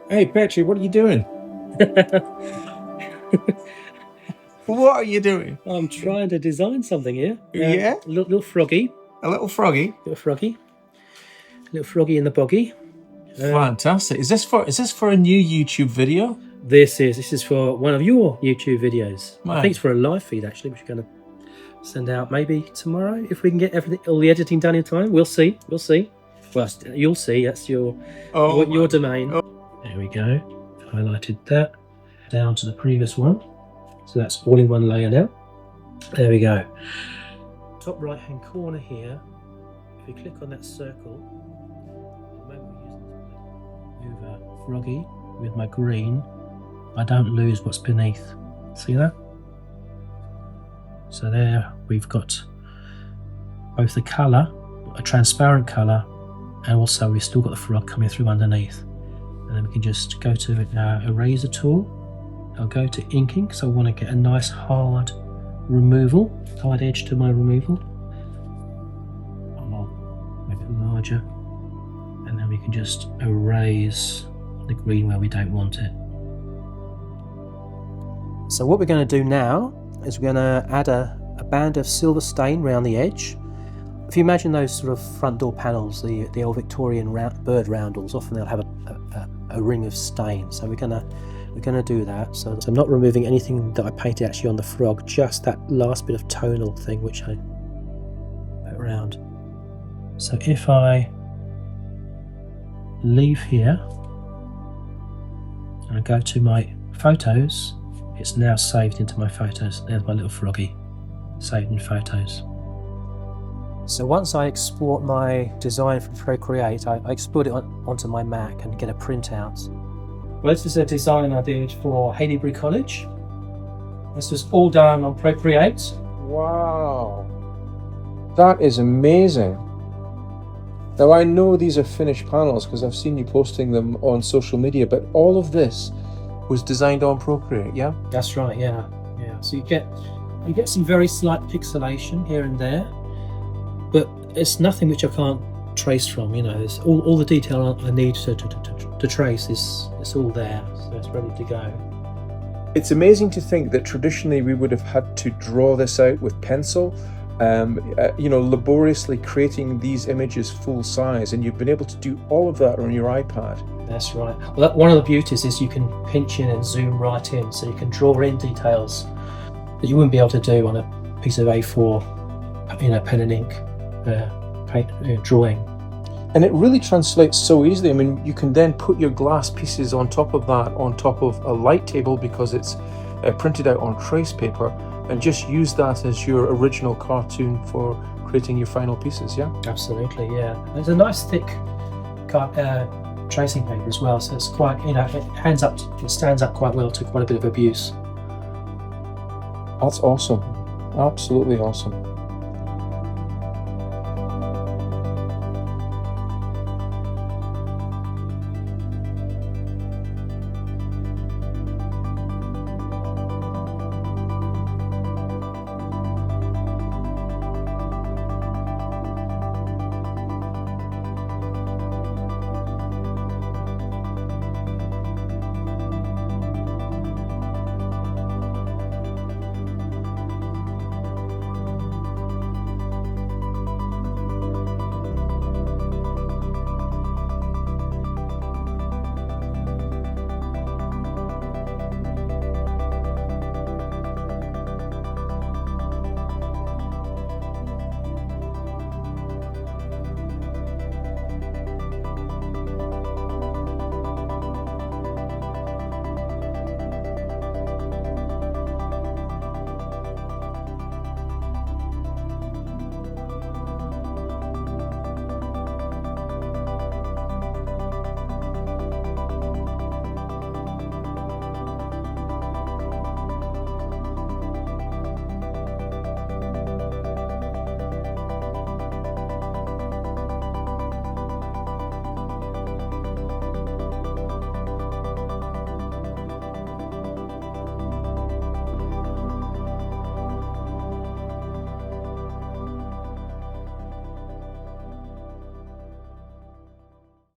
Hey, Petri, what are you doing? What are you doing? I'm trying to design something here. Yeah? Little froggy. A little froggy? Little froggy. Little froggy in the boggy. Fantastic. Is this for a new YouTube video? This is for one of your YouTube videos. Right. I think it's for a live feed actually, which we're going to send out maybe tomorrow if we can get all the editing done in time. We'll see. We'll see. Well, you'll see. That's your domain. Oh. There we go. Highlighted that down to the previous one. So that's all in one layer now. There we go. Top right hand corner here, if you click on that circle, over froggy with my green, I don't lose what's beneath. See that? So there we've got both the colour, a transparent colour, and also we've still got the frog coming through underneath. And then we can just go to eraser tool. I'll go to inking, so I want to get a nice hard removal, hard edge to my removal. I'll make it larger, and then we can just erase the green where we don't want it. So what we're going to do now is we're going to add a band of silver stain around the edge. If you imagine those sort of front door panels, the old Victorian bird roundels, often they'll have a ring of stain. So we're going to do that. So I'm not removing anything that I painted actually on the frog, just that last bit of tonal thing which I put around. So if I leave here and I go to my photos, it's now saved into my photos. There's my little froggy saved in photos. So once I export my design from Procreate, I export it onto my Mac and get a printout. Well, this is a design I did for Haileybury College. This was all done on Procreate. Wow, that is amazing. Now I know these are finished panels because I've seen you posting them on social media, but all of this was designed on Procreate, yeah? That's right, yeah. So you get some very slight pixelation here and there, but it's nothing which I can't trace from. You know, it's all the detail I need to trace is all there, so it's ready to go. It's amazing to think that traditionally we would have had to draw this out with pencil, laboriously creating these images full size, and you've been able to do all of that on your iPad. That's right. Well, one of the beauties is you can pinch in and zoom right in, so you can draw in details that you wouldn't be able to do on a piece of A4, pen and ink drawing. And it really translates so easily. I mean, you can then put your glass pieces on top of that, on top of a light table because it's printed out on trace paper, and just use that as your original cartoon for creating your final pieces, yeah? Absolutely, yeah. There's a nice thick tracing paper as well, so it's quite, it stands up quite well to quite a bit of abuse. That's awesome. Absolutely awesome.